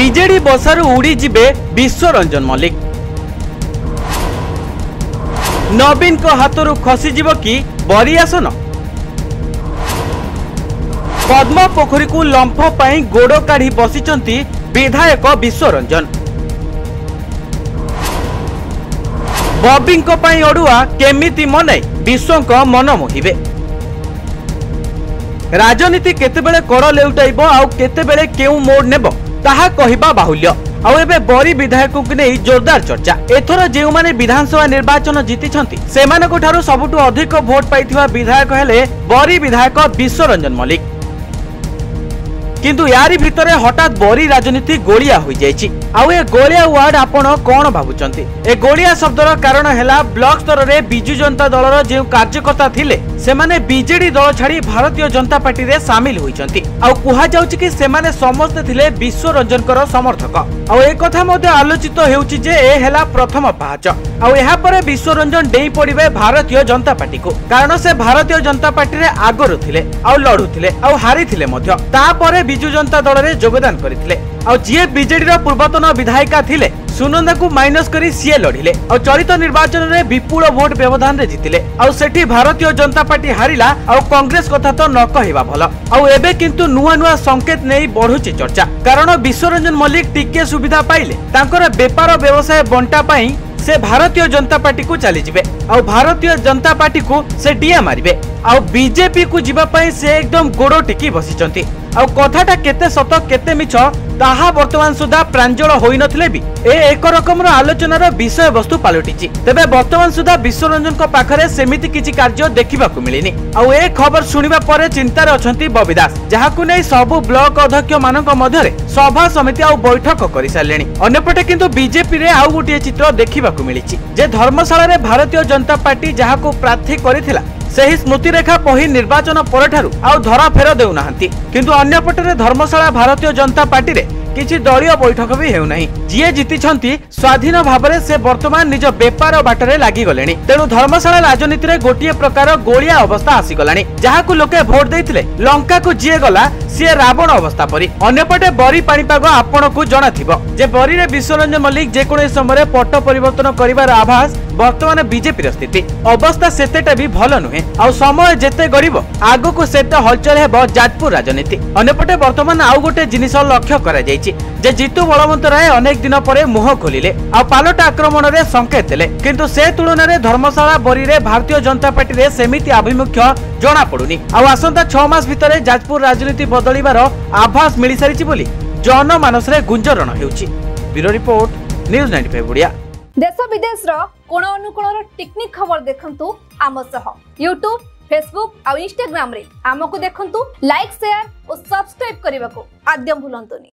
BJD बसारू उड़ी जिबे विश्वरंजन मल्लिक। नवीन को हाथरू खसीजिब कि बरी आसन। पद्म पोखरी को लंफ पाई गोड़ काढ़ी बसिचंती विधायक विश्वरंजन। बॉबिंग को पाई अड़ुआ केमिति मनाई विश्वक मन मोहिबे। राजनीति केतेबेले कड़ लेउटाइब आउ केतेबेले केउ मोड़ नेब ताहा कहिबा बाहुल्य। आउ एबे बरी विधायक को नहीं जोरदार चर्चा। एथर जेउ माने विधानसभा निर्वाचन जीतिछंती सेमानको ठारू सबुठु अधिक भोट पाइथिबा विधायक हेले बरी विधायक विश्वरंजन मल्लिक। किंतु यारी भितरे हठात बरी राजनीति गोलिया हो जाइछि। आउ ए गोलिया वार्ड आपण कोन भाबुचंती? ए गोलिया शब्दर कारण हैला ब्लॉक स्तर रे बिजु जनता दलर जे कार्यकर्ता थिले सेमाने बीजेडी दल छाड़ी भारतीय जनता पार्टी रे शामिल होइचंती। आउ कुहा जाउछि कि सेमाने समस्त थिले विश्वरंजन कर समर्थक। आउ ए कथा मध्ये आलोचित हेउछि जे ए हैला प्रथम पाहाच। आउ एहा परे विश्वरंजन डेई पड़िबे भारतीय जनता पार्टी को, कारण से भारतीय जनता पार्टी रे आगरु थिले आउ लढुथिले आउ हारी थिले मध्ये। ता परे बिजु जनता दल रे योगदान करिथिले। आउ जे बीजेडी रो पूर्वतन विधायिका थिले सुनंदा को माइनस करी सीए लढिले। आउ चलित निर्वाचन रे विपुल वोट व्यवधान रे जितिले। आउ सेठी भारतीय जनता पार्टी हारिला। आउ कांग्रेस कथा तो न कहबा भल। आउ एबे किंतु नुआ नुआ संकेत नै बढ़ुची चर्चा, कारण विश्वरंजन मल्लिक टिके सुविधा पाइले तांकर व्यापार व्यवसाय बंटा पाई से भारतीय जनता पार्टी को चली जिबे। आउ भारतीय जनता पार्टी को से डीए मारिबे। आउ बीजेपी को जिबा पाई से एकदम गोड़ टिकी बसिचंती। आउ कथाटा केते सत केते मिछ ताहा वर्तमान सुधा प्रांजल होई नथिले भी ए एक रकम आलोचनार विषय वस्तु पालटिछि। तेबे वर्तमान सुधा विश्वरंजन को पाखरे सेमिति किछि कार्य देखिबा को मिलिनी। आउ ए खबर सुनिबा परे चिंतार अछंती बबी दास, जहाकु नै सबु ब्लॉक अध्यक्ष मानक मध्यरे सभा समिति आउ बैठक करि सारलेनी। अन्यपटे किंतु बीजेपी रे आउ गोटे चित्र देखिबा को मिलिछि जे धर्मशाला रे भारतीय जनता पार्टी जहाकु प्रार्थी करिथिला सेही स्मृति रेखा पही निर्वाचन परठारु आउ धरा फेर देउ नाहंती। किंतु अन्य पटरे धर्मशाला भारतीय जनता पार्टी रे किछि दलीय बैठक भी हेउ नाही। जिए जीतिछंती स्वाधीन भाबरे से वर्तमान निज व्यापार बाटरे लागि गलेनी। तेनु धर्मशाला राजनीति रे गोटिए प्रकार गोलिया अवस्था आसी गलानी, जहाकु लोके भोट देइथिले लंका को जिए गला से रावण अवस्था परी। अन्यपटे बरी पाणीपाग आपण को जणा थिबो जे बरी रे विश्वरंजन मल्लिक जे कोने समय पट परिवर्तन करिवार आभास वर्तमान बीजेपी र स्थिति अवस्था सेतेटा भी भल नुहे। आउ समय जेते गरीब आगो को सेते हलचल हेबो जाजपुर राजनीति। अन्यपटे वर्तमान आउ गोटे जिनिस लक्ष्य करा जायछि जे जीतू बलवंत राय अनेक दिन परे मुह खोलिले आ पालट आक्रमण रे संकेत देले। किंतु से तुलना रे धर्मशाला बरी रे भारतीय जनता पार्टी रे सेमिति आभिमुख्य जणा पडुनी। आ आसंता 6 मास भितरे जाजपुर राजनीति बदलिबार आभास मिली सारिछि बोली जनमानस रे गुंजरण हेउछि। Bureau report news 95 Odia. देश विदेश रो कोण अनुकोण टेक्निक खबर देखंतु आम सह यूट्यूब फेसबुक और इंस्टाग्राम रे आमको देखंतु लाइक शेयर और सब्सक्राइब करने को आद्य भूलंतुनी।